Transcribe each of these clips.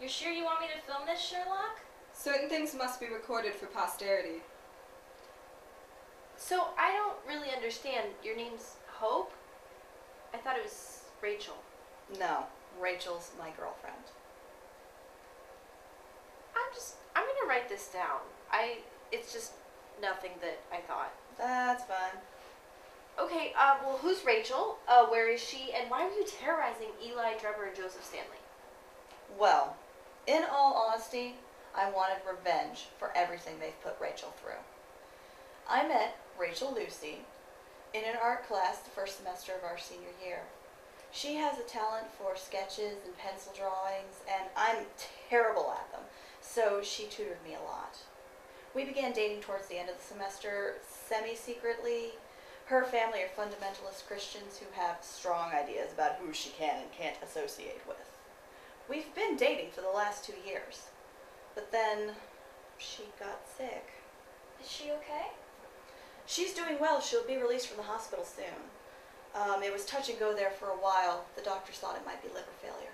You're sure you want me to film this, Sherlock? Certain things must be recorded for posterity. So, I don't really understand. Your name's Hope? I thought it was Rachel. No, Rachel's my girlfriend. I'm gonna write this down. It's just nothing that I thought. That's fine. Okay, well, who's Rachel? Where is she? And why were you terrorizing Eli, Trevor, and Joseph Stanley? Well, in all honesty, I wanted revenge for everything they've put Rachel through. I met Rachel Lucy in an art class the first semester of our senior year. She has a talent for sketches and pencil drawings, and I'm terrible at them, so she tutored me a lot. We began dating towards the end of the semester, semi-secretly. Her family are fundamentalist Christians who have strong ideas about who she can and can't associate with. We've been dating for the last 2 years, but then she got sick. Is she okay? She's doing well. She'll be released from the hospital soon. It was touch and go there for a while. The doctors thought it might be liver failure.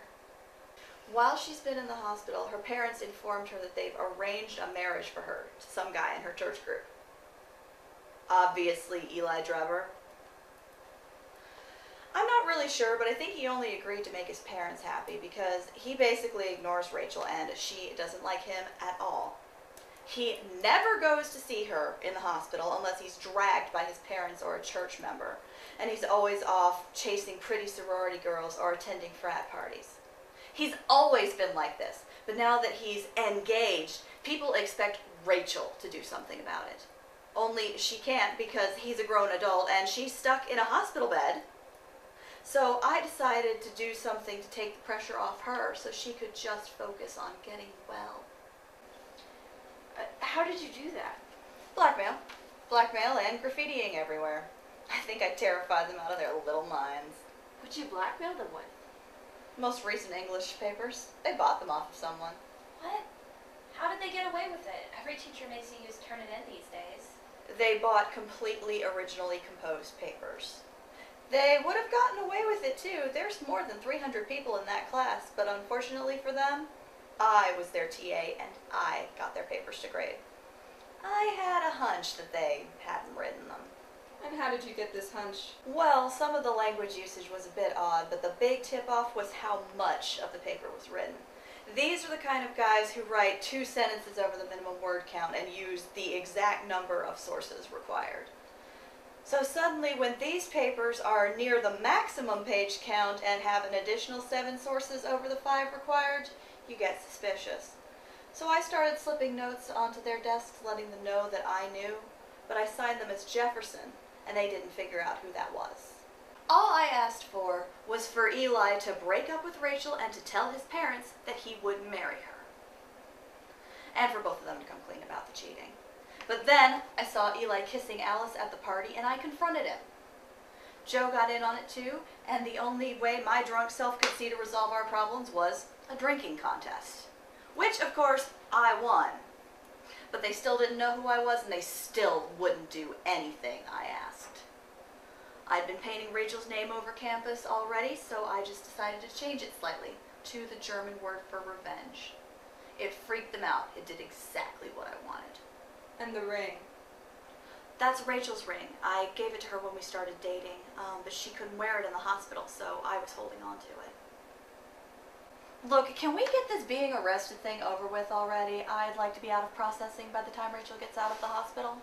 While she's been in the hospital, her parents informed her that they've arranged a marriage for her to some guy in her church group. Obviously, Eli Trevor. I'm not really sure, but I think he only agreed to make his parents happy because he basically ignores Rachel and she doesn't like him at all. He never goes to see her in the hospital unless he's dragged by his parents or a church member. And he's always off chasing pretty sorority girls or attending frat parties. He's always been like this, but now that he's engaged, people expect Rachel to do something about it. Only she can't because he's a grown adult and she's stuck in a hospital bed. So I decided to do something to take the pressure off her so she could just focus on getting well. How did you do that? Blackmail. Blackmail and graffitiing everywhere. I think I terrified them out of their little minds. What'd you blackmail them with? Most recent English papers. They bought them off of someone. What? How did they get away with it? Every teacher makes you use Turnitin these days. They bought completely originally composed papers. They would have gotten away with it too. There's more than 300 people in that class, but unfortunately for them, I was their TA and I got their papers to grade. I had a hunch that they hadn't written them. And how did you get this hunch? Well, some of the language usage was a bit odd, but the big tip-off was how much of the paper was written. These are the kind of guys who write 2 sentences over the minimum word count and use the exact number of sources required. So suddenly, when these papers are near the maximum page count and have an additional 7 sources over the 5 required, you get suspicious. So I started slipping notes onto their desks letting them know that I knew, but I signed them as Jefferson, and they didn't figure out who that was. All I asked for was for Eli to break up with Rachel and to tell his parents that he wouldn't marry her. And for both of them to come clean about the cheating. But then I saw Eli kissing Alice at the party and I confronted him. Joe got in on it too, and the only way my drunk self could see to resolve our problems was a drinking contest. Which, of course, I won. But they still didn't know who I was and they still wouldn't do anything I asked. I'd been painting Rachel's name over campus already, so I just decided to change it slightly to the German word for revenge. It freaked them out. It did exactly what I wanted. And the ring. That's Rachel's ring. I gave it to her when we started dating, but she couldn't wear it in the hospital, so I was holding on to it. Look, can we get this being arrested thing over with already? I'd like to be out of processing by the time Rachel gets out of the hospital.